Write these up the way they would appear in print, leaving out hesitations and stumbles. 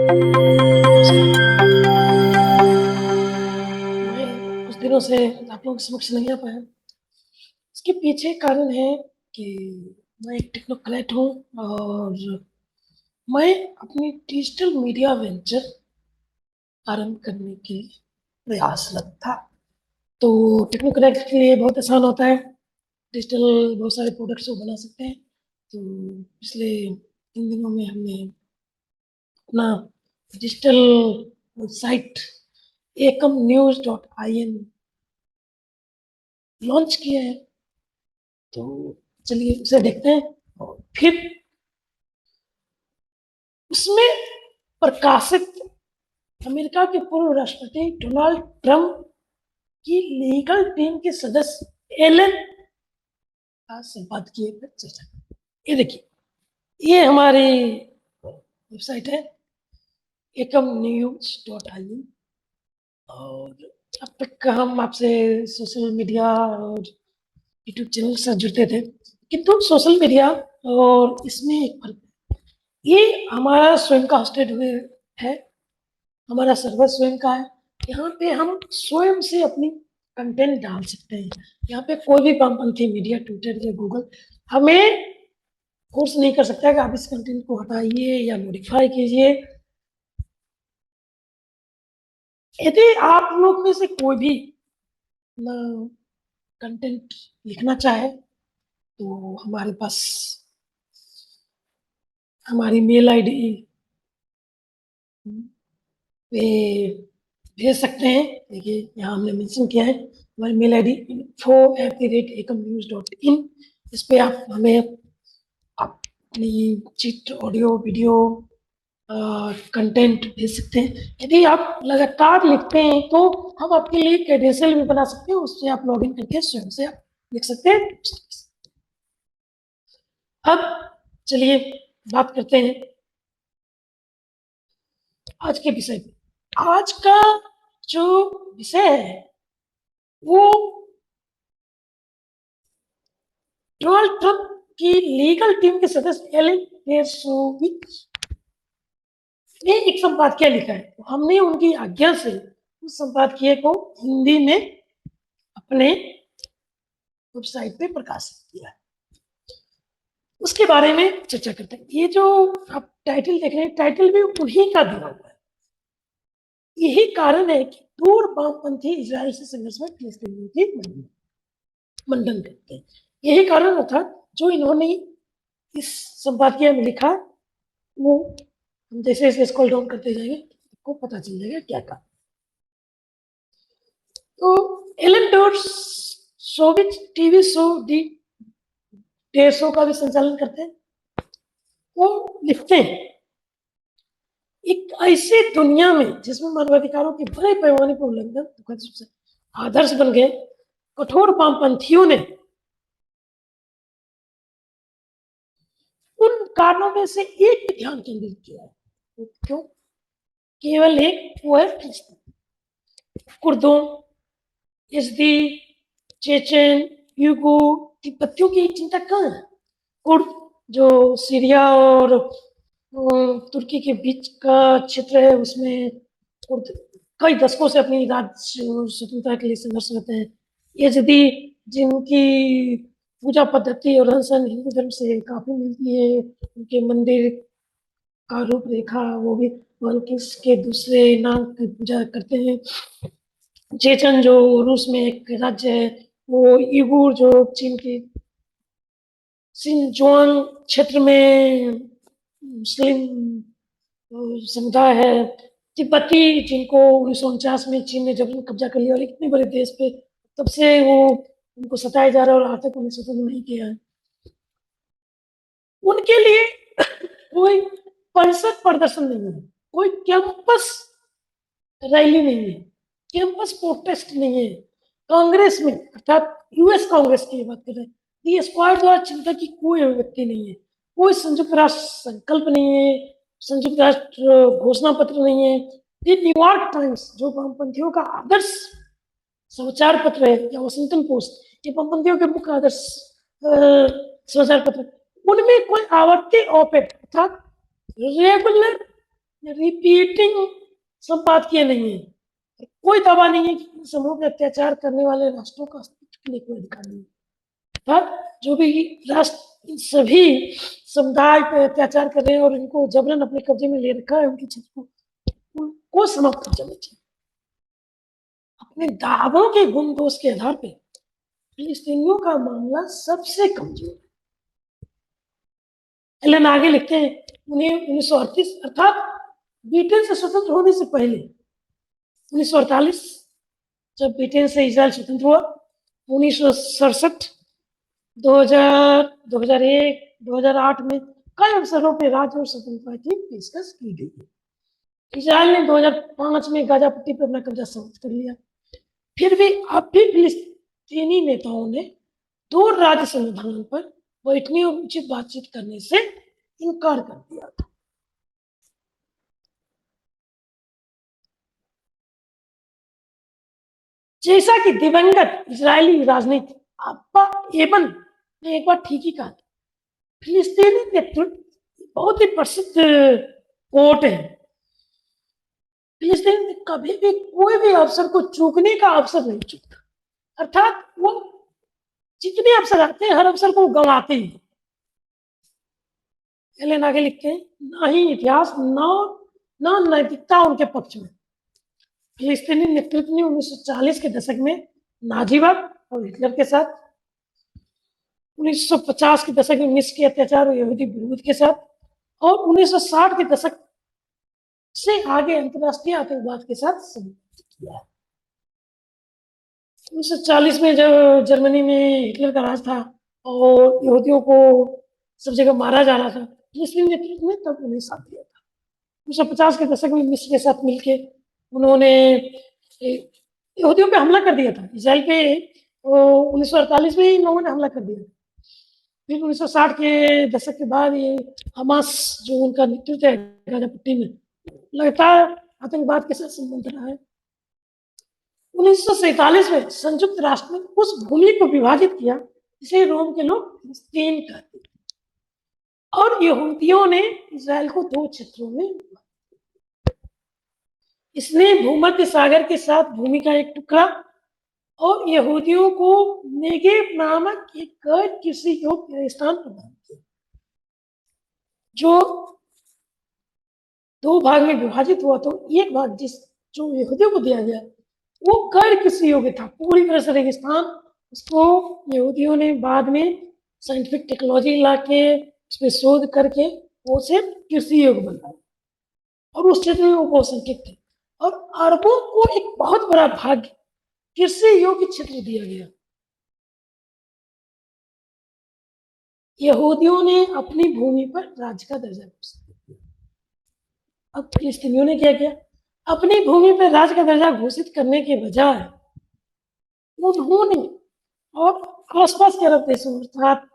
नमस्कार। मैं कुछ दिनों से आप लोगों के समक्ष नहीं आ पाया। इसके पीछे कारण है कि मैं एक टेक्नोक्रेट हूँ और मैं अपनी डिजिटल मीडिया वेंचर आरंभ करने के प्रयासरत था। तो टेक्नोक्रेट के लिए बहुत आसान होता है, डिजिटल बहुत सारे प्रोडक्ट्स वो बना सकते हैं। तो पिछले 3 दिनों में हमने अपना digital website Ekam news dot IN launch किया है। तो चलिए उसे देखते हैं और फिर उसमें प्रकाशित अमेरिका के पूर्व राष्ट्रपति डोनाल्ड ट्रंप की लीगल टीम के सदस्य एलन का संपादकीय पर चर्चा। ये देखिए, ये हमारी वेबसाइट है एकम न्यूज डॉट IN। और अब तक हम आपसे सोशल मीडिया और यूट्यूब चैनल से जुड़ते थे, किंतु सोशल मीडिया और इसमें एक फर्क है। ये हमारा स्वयं का होस्टेड हुए है, हमारा सर्वर स्वयं का है। यहाँ पे हम स्वयं से अपनी कंटेंट डाल सकते हैं। यहाँ पे कोई भी वामपंथी मीडिया, ट्विटर या गूगल हमें फोर्स नहीं कर सकता कि आप इस कंटेंट को हटाइए या मॉडिफाई कीजिए। यदि आप लोग में से कोई भी कंटेंट लिखना चाहे तो हमारे पास हमारी मेल आईडी पे भेज सकते हैं। देखिए यहाँ हमने मेंशन किया है हमारी मेल आईडी info@ekamnews.in। इस पे आप हमें अपनी चित्र, ऑडियो, वीडियो कंटेंट भेज सकते हैं। यदि आप लगातार लिखते हैं तो हम आपके लिए क्रेडेंशियल भी बना सकते हैं, उससे आप लॉगिन करके स्वयं से आप लिख सकते हैं। अब चलिए बात करते हैं आज के विषय पे। आज का जो विषय है वो डोनाल्ड ट्रंप की लीगल टीम के सदस्य एलन डेरशोविच ने एक संपादकीय लिखा है। तो हमने उनकी आज्ञा से उस संपादकीय को हिंदी में अपने वेबसाइट पे प्रकाशित किया है। उसके बारे में चर्चा करते हैं। ये जो आप टाइटल देख रहे हैं, टाइटल भी उन्हीं का दिया हुआ है। यही कारण है कि दूर वामपंथी इजराइल से संघर्ष में फिलिस्तीनियों की मंडन करते हैं। यही कारण था जो इन्होंने इस संपादकीय में लिखा। वो हम जैसे जैसे स्क्रॉल डाउन करते जाएंगे आपको पता चल जाएगा क्या था। तो एलन डेरशोविच टीवी शो डी डेढ़ शो का भी संचालन करते हैं। वो लिखते हैं एक ऐसी दुनिया में जिसमें मानवाधिकारों के बड़े पैमाने पर उल्लंघन दुखद रूप से आदर्श बन गए, कठोर वामपंथियों ने उन कारणों में से एक पे ध्यान केंद्रित किया है। तो क्यों? केवल एक, वो है कुर्दों, यजदी, चेचन, यूगुर, तिब्बतियों की चिंता कहाँ है? कुर्द जो सीरिया और तुर्की के बीच का क्षेत्र है, उसमें कुर्द कई दशकों से अपनी राज्य स्वतंत्रता के लिए संघर्ष करते हैं। यजदी जिनकी पूजा पद्धति और रहन सहन हिंदू धर्म से काफी मिलती है, उनके मंदिर का रूपरेखा वो भी वाल्किस के दूसरे नाम की पूजा करते हैं। चेचन जो रूस में एक राज्य है, वो ईगुर जो चीन के सिंजुआन क्षेत्र में मुस्लिम समुदाय है। तिब्बती जिनको 1949 में चीन ने जबरन कब्जा कर लिया और इतने बड़े देश पे तब से वो उनको सताया जा रहा है और आज तक उन्हें स्वतंत्र नहीं किया है। उनके लिए कोई परिषद प्रदर्शन नहीं है, कोई कैंपस रैली नहीं है, कैंपस प्रोटेस्ट नहीं है। कांग्रेस में अर्थात यूएस कांग्रेस की बात कर रहे हैं, दी स्क्वाड द्वारा चिंता की कोई अभिव्यक्ति नहीं है, कोई संयुक्त राष्ट्र संकल्प नहीं है, संयुक्त राष्ट्र घोषणा पत्र नहीं है। ये न्यूयॉर्क टाइम्स जो वामपंथियों का आदर्श समाचार पत्र है, या वॉशिंगटन पोस्ट, ये वामपंथियों के मुख्य आदर्श समाचार पत्र, उनमें कोई आवर्ती ऑपेड अर्थात रेगुलर रिपीटिंग संपादकीय नहीं है, कोई दावा नहीं है कि समूह पे अत्याचार करने वाले राष्ट्रों का अस्तित्व के लिए कोई अधिकार नहीं है। पर जो भी राष्ट्र सभी समुदाय पे अत्याचार कर रहे हैं और इनको जबरन अपने कब्जे में ले रखा है, उनकी क्षेत्र को उनको समाप्त कर देना चाहिए। अपने दावों के गुण दोष के आधार पर फिलिस्तीनियों का मामला सबसे कमजोर है। एलन आगे लिखते हैं, उन्हें 1938 अर्थात ब्रिटेन से स्वतंत्र होने से पहले 1948 जब ब्रिटेन से इजराइल स्वतंत्र हुआ, 1967, 2000, 2001, 2008 में कई अवसरों पर राज्य और स्वतंत्रता की पेशकश की गई है। इजराइल ने 2005 में गाजा पट्टी पर अपना कब्जा समाप्त कर लिया। फिर भी अब भी फिलिस्तीनी नेताओं ने दो राज्य समाधान पर बैठने और उचित बातचीत करने से इनकार कर दिया था। जैसा कि दिवंगत इजरायली राजनीति अब्बा एबन ने एक बार ठीक ही कहा था, फिलिस्तीनी नेतृत्व बहुत ही प्रसिद्ध कोट है, फिलिस्तीन में कभी भी कोई भी अवसर को चूकने का अवसर नहीं चूकता, अर्थात वो जितने अवसर आते हैं हर अवसर को गंवाते ही। एलेन आगे लिखते हैं, ना ही इतिहास न नैतिकता उनके पक्ष में। फिलिस्तीनी नेतृत्व ने 1940 के दशक में नाजीवाद और हिटलर के साथ, 1950 के दशक में मिस्र के अत्याचार और यहूदी विरोध के साथ, और 1960 के दशक से आगे अंतर्राष्ट्रीय आतंकवाद के साथ समझौता किया है। 1940 में जब जर्मनी में हिटलर का राज था और यहूदियों को सब जगह मारा जा रहा था, फिलिस्तीनी नेतृत्व ने तब उन्हें साथ दिया था। 1950 के दशक में मिस्र के साथ मिलकर उन्होंने यहूदियों पे हमला कर दिया था। इजराइल पे 1948 में इन लोगों ने हमला कर दिया। फिर 1960 के दशक के बाद ये हमास जो उनका नेतृत्व है गाजा पट्टी में, लगातार आतंकवाद के साथ संबंध रहा है। 1947 में संयुक्त राष्ट्र ने उस भूमि को विभाजित किया जिसे रोम के लोग फिलिस्तीन कहते थे, और यहूदियों ने इजराइल को दो क्षेत्रों में, इसने भूमध्य सागर के साथ भूमि का एक टुकड़ा और यहूदियों को नेगेव नामक एक गैर कृषि योग्य स्थान प्रदान किया, जो दो भाग में विभाजित हुआ। तो एक भाग जो यहूदियों को दिया गया वो गैर कृषि योग्य था, पूरी तरह से रेगिस्तान। उसको यहूदियों ने बाद में साइंटिफिक टेक्नोलॉजी ला के उसमें शोध करके वो से कृषि योग्य बनाया, और उस क्षेत्र में वो बहुसंख्यक थे, और अरबों को एक बहुत बड़ा भाग कृषि योग्य क्षेत्र दिया गया। यहूदियों ने अपनी भूमि पर राज्य का दर्जा घोषित किया। अब फिलिस्तीनियों ने क्या किया, अपनी भूमि पर राज्य का दर्जा घोषित करने के बजाय उन्होंने और आसपास के अरब देशों अर्थात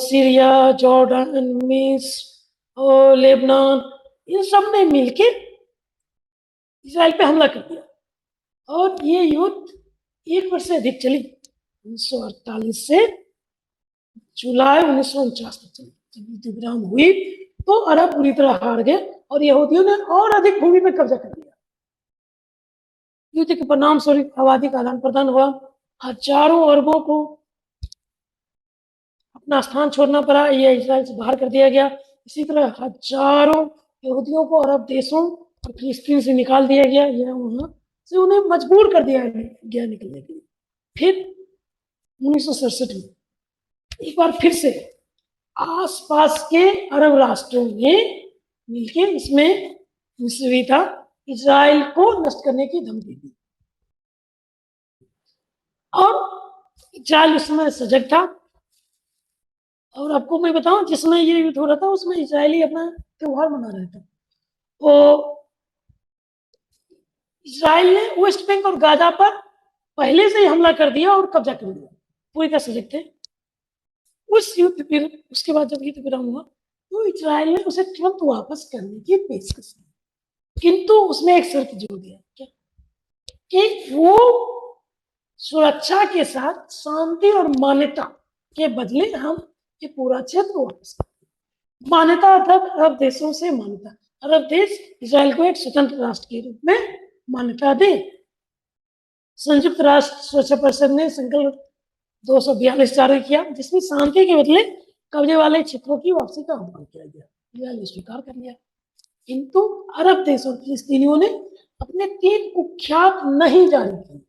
सीरिया, जॉर्डन, मिस्र और लेबनान, इन सब ने मिलकर इजराइल पे हमला कर दिया, और ये युद्ध एक वर्ष से अधिक चली। 1948 से जुलाई 1949 तक चली। जब युद्ध विराम हुई तो अरब पूरी तरह हार गए और यहूदियों ने और अधिक भूमि पर कब्जा कर लिया। युद्ध के परिणाम स्वरूप आबादी का आदान प्रदान हुआ, हजारों अरबों को अपना स्थान छोड़ना पड़ा या इजराइल से बाहर कर दिया गया। इसी तरह हजारों यहूदियों को अरब देशों और फिलिस्तीन से निकाल दिया गया या वहां से उन्हें मजबूर कर दिया गया निकलने के लिए। फिर 1967 में एक बार फिर से आसपास के अरब राष्ट्रों ने मिलकर इसमें मिस्र था इजराइल को नष्ट करने की धमकी दी, और इजराइल उस समय सजग था। और आपको मैं बताऊं, जिसमें ये युद्ध हो रहा था उसमें इजरायली अपना त्योहार मना रहे थे। तो इजराइल ने वेस्ट बैंक और गाजा पर पहले से ही हमला कर दिया और कब्जा कर लिया, पूरी तरह सजग थे। उस युद्ध फिर उसके बाद जब युद्ध विराम हुआ तो इजराइल ने उसे तुरंत वापस करने की पेशकश की, किंतु उसमें एक शर्त जोड़ दिया, क्या कि वो सुरक्षा के साथ शांति और मान्यता के बदले हम ये पूरा क्षेत्र वापस, मान्यता अर्थात अरब देशों से मान्यता, अरब देश इसराइल को एक स्वतंत्र राष्ट्र के रूप में मान्यता दे। संयुक्त राष्ट्र सुरक्षा परिषद ने संकल्प 242 जारी किया, जिसमें शांति के बदले कब्जे वाले क्षेत्रों की वापसी का आह्वान किया गया। इसराइल स्वीकार कर लिया, किंतु अरब देश और फिलिस्तीनियों ने अपने 3 कुख्यात नहीं जारी किए।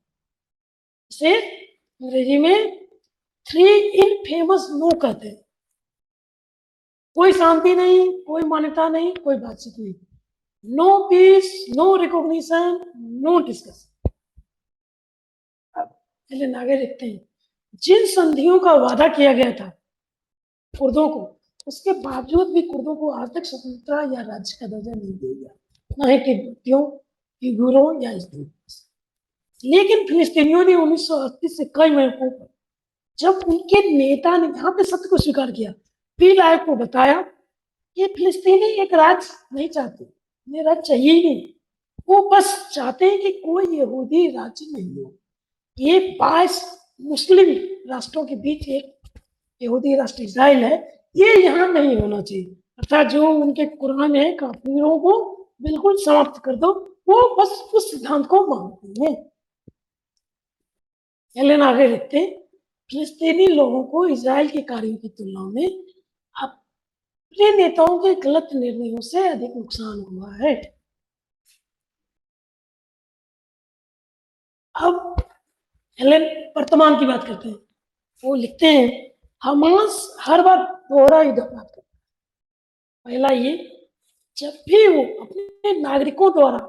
इसे अंग्रेजी में 3 इनफेमस नो कहते हैं। कोई शांति नहीं, कोई मान्यता नहीं, कोई बातचीत नहीं। No peace, no recognition, no discussion. चलिए आगे देखते हैं। जिन संधियों का वादा किया गया था कुर्दों को, उसके बावजूद भी कुर्दों को आज तक स्वतंत्रता या राज्य का दर्जा नहीं दिया गया, न ही तिब्बतियों, उइगुरों या इस्लामियों। लेकिन फिलिस्तीनियों ने 1938 से कई मौकों पर, जब उनके नेता ने यहाँ पे सत्य को स्वीकार किया, पीएलओ को बताया कि फिलिस्तीनी एक राज्य नहीं चाहते, उन्हें राज्य चाहिए ही नहीं, वो बस चाहते हैं कि कोई यहूदी राज्य नहीं हो। ये 22 मुस्लिम राष्ट्रों के बीच एक यहूदी राष्ट्र इजराइल है, ये यहाँ नहीं होना चाहिए। अर्थात जो उनके कुरान में है, काफिरों को बिल्कुल समाप्त कर दो, वो बस उस सिद्धांत को मानते हैं। चलिए आगे देखते हैं। फिलिस्तीनी लोगों को इजराइल के कार्यों की तुलना में अपने नेताओं के गलत निर्णयों से अधिक नुकसान हुआ है। अब हेलेन वर्तमान की बात करते हैं। वो लिखते हैं, हमास हर बार दोहरा युद्ध अपराध करता है। पहला ये, जब भी वो अपने नागरिकों द्वारा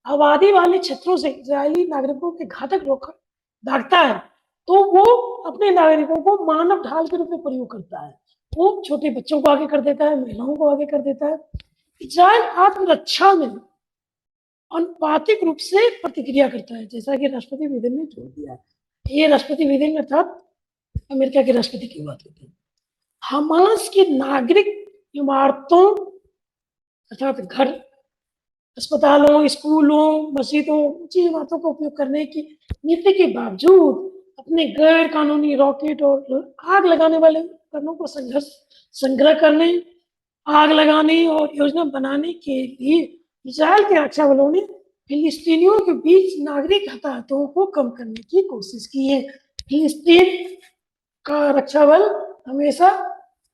आबादी वाले क्षेत्रों से इजरायली नागरिकों के घातक रोक दागता है, तो वो अपने नागरिकों को मानव ढाल के रूप में प्रयोग करता है। वो छोटे बच्चों को आगे कर देता है, महिलाओं को आगे कर देता है। इजराइल आत्मरक्षा में अनुपातिक रूप से प्रतिक्रिया करता है, जैसा कि राष्ट्रपति बिडेन ने जोर दिया है। ये राष्ट्रपति बिडेन अर्थात अमेरिका के राष्ट्रपति की बात करते हैं। हमास की नागरिक इमारतों अर्थात घर, अस्पतालों, स्कूलों, मस्जिदों, ऊंची इमारतों का उपयोग करने की नीति के बावजूद अपने गैर कानूनी रॉकेट और आग लगाने वाले उपकरणों को संग्रह करने, आग लगाने और योजना बनाने के लिए इजराइल के रक्षा बलों ने फिलिस्तीनियों के बीच नागरिक हताहतों को कम करने की कोशिश की है। फिलिस्तीन का रक्षा बल हमेशा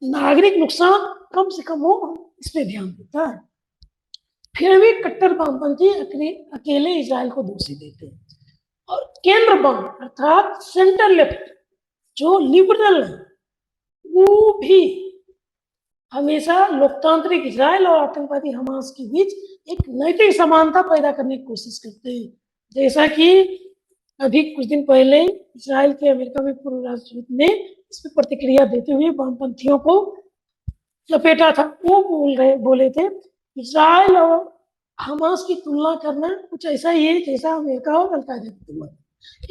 नागरिक नुकसान कम से कम हो, इस पे ध्यान देता है। फिर भी कट्टर वामपंथी अकेले इजराइल को दोषी देते हैं, और केंद्र वाम अर्थात सेंटर लेफ्ट जो लिबरल है, वो भी हमेशा लोकतांत्रिक इजराइल और आतंकवादी हमास के बीच एक नैतिक समानता पैदा करने की कोशिश करते हैं। जैसा कि अभी कुछ दिन पहले इजराइल के अमेरिका में पूर्व राष्ट्रदूत ने इस पर प्रतिक्रिया देते हुए वामपंथियों को लपेटा था। वो बोले थे, इजराइल और हमास की तुलना करना कुछ ऐसा ही है जैसा अमेरिका और अल-कायदा की तुलना,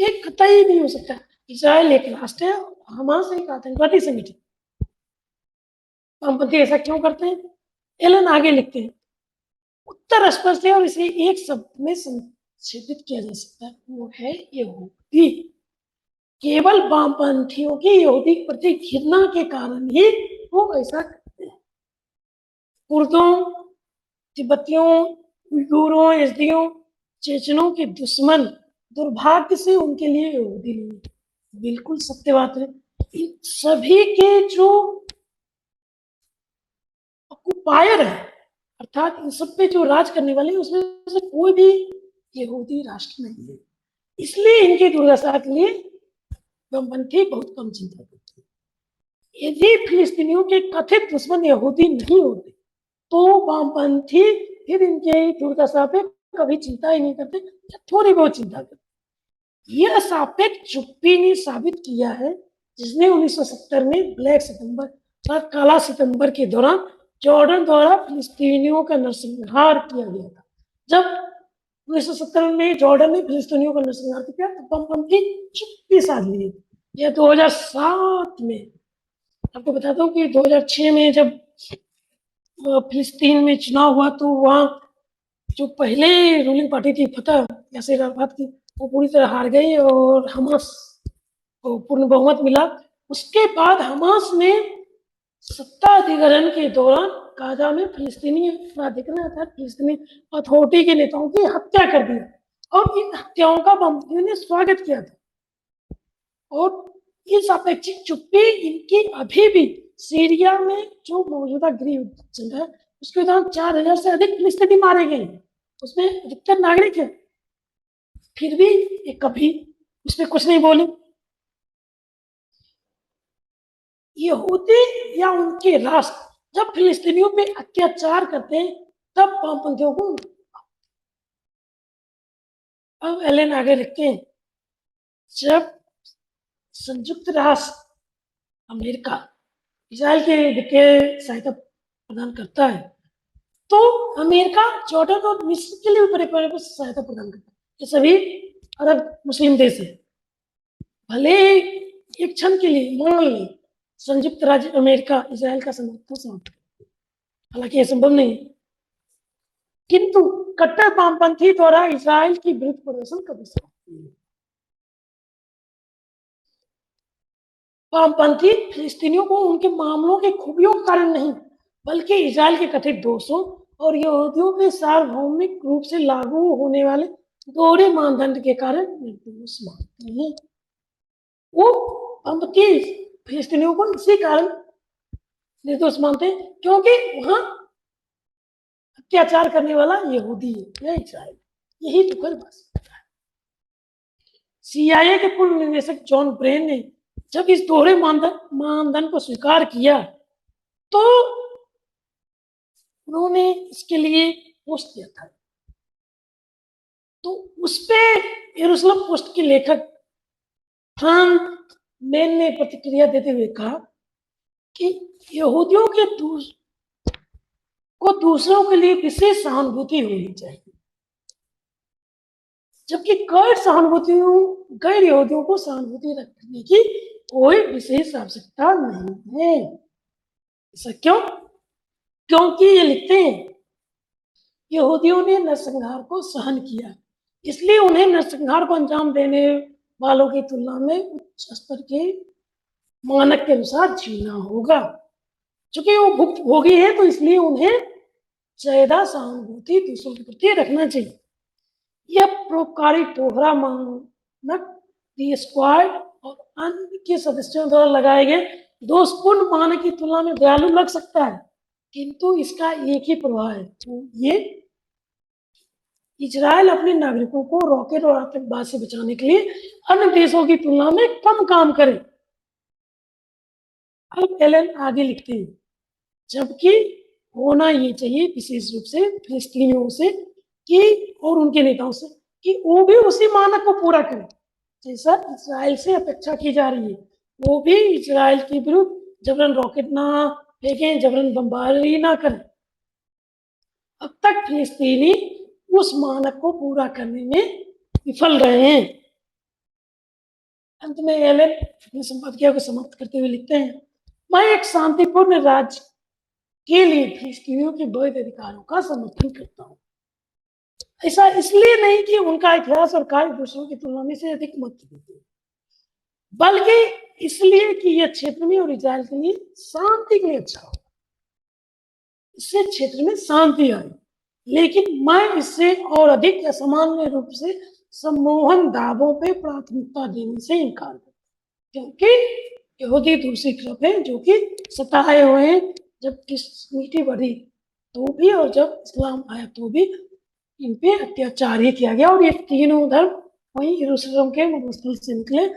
एक कतई नहीं हो सकता। इजराइल एक राष्ट्र है, हमास एक आतंकवादी संगठन। वामपंथी ऐसा क्यों करते हैं? एलन आगे लिखते हैं, उत्तर स्पष्ट है और इसे एक शब्द में संक्षेपित किया जा सकता है, वो है यहूदी। केवल वामपंथियों की यहूदी के प्रति घृणा के कारण ही वो ऐसा करते हैं। कुर्दों, तिब्बतियों, उइगुरों, यज़दियों, चेचनों के दुश्मन दुर्भाग्य से उनके लिए यहूदी नहीं। बिल्कुल सत्य बात है। इन सभी के जो ऑक्युपायर है, अर्थात इन सब पे जो राज करने वाले हैं, उसमें से कोई भी यहूदी राष्ट्र नहीं है। इसलिए इनकी दुर्दशा के लिए वामपंथी बहुत कम चिंता करते हैं। यदि फिलिस्तीनियों के कथित दुश्मन यहूदी नहीं होते, तो वामपंथी फिर इनके दुर्दशा पे कभी चिंता ही नहीं करते, थोड़ी बहुत चिंता करते। यह सापेक्ष चुप्पी ने साबित किया है, जिसने 1970 में ब्लैक सितंबर या काला सितंबर के दौरान जॉर्डन द्वारा फिलिस्तीनियों का नरसंहार किया गया था। जब 1970 में जॉर्डन ने फिलिस्तीनियों का नरसंहार किया तो वामपंथी चुप्पी साध लिए। यह 2007 में, आपको बताता हूँ कि 2006 में जब फिलिस्तीन में चुनाव हुआ, तो वहाँ जो पहले रूलिंग पार्टी थी फतह यासिर अराफात की, वो पूरी तरह हार गई और हमास को पूर्ण बहुमत मिला। उसके बाद हमास ने सत्ता अधिग्रहण के दौरान गाजा में फिलिस्तीनी प्राधिकरण अर्थात फिलिस्तीनी अथॉरिटी के नेताओं की हत्या कर दी और इन हत्याओं का बमबादियों ने स्वागत किया था। और इस अपेक्षित चुप्पी इनकी अभी भी सीरिया में जो मौजूदा गृह युद्ध चल रहा है उसके दौरान 4000 से अधिक फिलिस्तीनी मारे गए, उसमें अधिकतर नागरिक है, फिर भी ये कभी उसमें कुछ नहीं बोले। यहूदी या उनके राष्ट्र जब फिलिस्तीनियों पे अत्याचार करते हैं तब वामपंथियों को। अब एलेन आगे लिखते हैं, जब संयुक्त राष्ट्र अमेरिका इजराइल के सहायता प्रदान करता है तो अमेरिका जॉर्डन और मिस्र के लिए बड़े बड़े सहायता प्रदान करता है। ये सभी अरब मुस्लिम देश है। भले एक क्षण के लिए मान लें संयुक्त राज्य अमेरिका इजराइल का समर्थन समाप्त, हालांकि यह संभव नहीं, किंतु कट्टर वामपंथी द्वारा इजराइल की विरुद्ध प्रदर्शन कभी सकते हैं। वामपंथी फिलिस्तीनियों को उनके मामलों के खूबियों के कारण नहीं बल्कि इजराइल के कथित दोषों और यहूदियों के सार्वभौमिक रूप से लागू होने वाले दोहरे मानदंड के कारण निर्दोष मानते हैं। वो वामपंथी फिलिस्तीनियों को इसी कारण निर्दोष मानते हैं क्योंकि वहां अत्याचार करने वाला यहूदी है या इजराइल, यही दुखद बात है। CIA के पूर्व निदेशक जॉन ब्रेन ने जब इस दोहरे मानदंड को स्वीकार किया तो उन्होंने इसके लिए पोस्ट किया था। तो उस पे यरूशलेम पोस्ट के लेखक फ्रांक मैन ने प्रतिक्रिया देते हुए कहा कि यहूदियों के दूसरों के लिए विशेष सहानुभूति होनी चाहिए, जबकि गैर यहूदियों को सहानुभूति रखने की कोई विशेष आवश्यकता नहीं है। ऐसा क्यों? क्योंकि ये लिखते हैं यहूदियों ने नरसंहार को सहन किया, इसलिए उन्हें नरसंहार को अंजाम देने वालों की तुलना में उच्च स्तर के मानक के अनुसार जीना होगा। चूंकि वो भुक्तभोगी है तो इसलिए उन्हें ज्यादा सहानुभूति दूसरों के प्रति रखना चाहिए। यह परोपकारी दोहरा मानक स्क्वाड और अन्य के सदस्यों द्वारा लगाए गए दोषपूर्ण मानक की तुलना में दयालु लग सकता है, किंतु इसका एक ही प्रभाव है, तो ये इजराइल अपने नागरिकों को रॉकेट और आतंकवाद से बचाने के लिए अन्य देशों की तुलना में कम काम करे। अब एलन आगे लिखते हैं, जबकि होना ये चाहिए विशेष रूप से फिलिस्तीनियों से कि और उनके नेताओं से कि वो भी उसी मानक को पूरा करें जैसा इजराइल से अपेक्षा की जा रही है। वो भी इजराइल के विरुद्ध जबरन रॉकेट ना फेंकें, जबरन बमबारी ना करें। अब तक फिलिस्तीनी उस मानक को पूरा करने में विफल रहे हैं। अंत में एलन अपनी संपादकीय को समाप्त करते हुए लिखते हैं, मैं एक शांतिपूर्ण राज्य के लिए फिलिस्तीनियों के वैध अधिकारों का समर्थन करता हूँ। ऐसा इसलिए नहीं कि उनका इतिहास और कार्य दूसरों की तुलना में से अधिक महत्व देते हैं, बल्कि इसलिए कि यह क्षेत्र में और इजराइल के लिए शांति के लिए अच्छा हो, इससे क्षेत्र में शांति आई। लेकिन मैं इससे और अधिक असामान्य रूप से सम्मोहन दावों पे प्राथमिकता देने से इनकार करता हूं, क्योंकि यहूदी दूसरी तरफ है जो कि सताए हुए हैं। जब क्रिश्चियनिटी बढ़ी तो भी और जब इस्लाम आया तो भी इन पे अत्याचार ही किया गया और ये तीनों धर्म वहीं यरूशलेम के मरुस्थल से निकले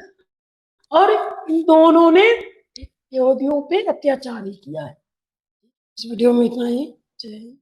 और इन दोनों ने यहूदियों पे अत्याचार ही किया है। इस वीडियो में इतना ही। जय हिंद।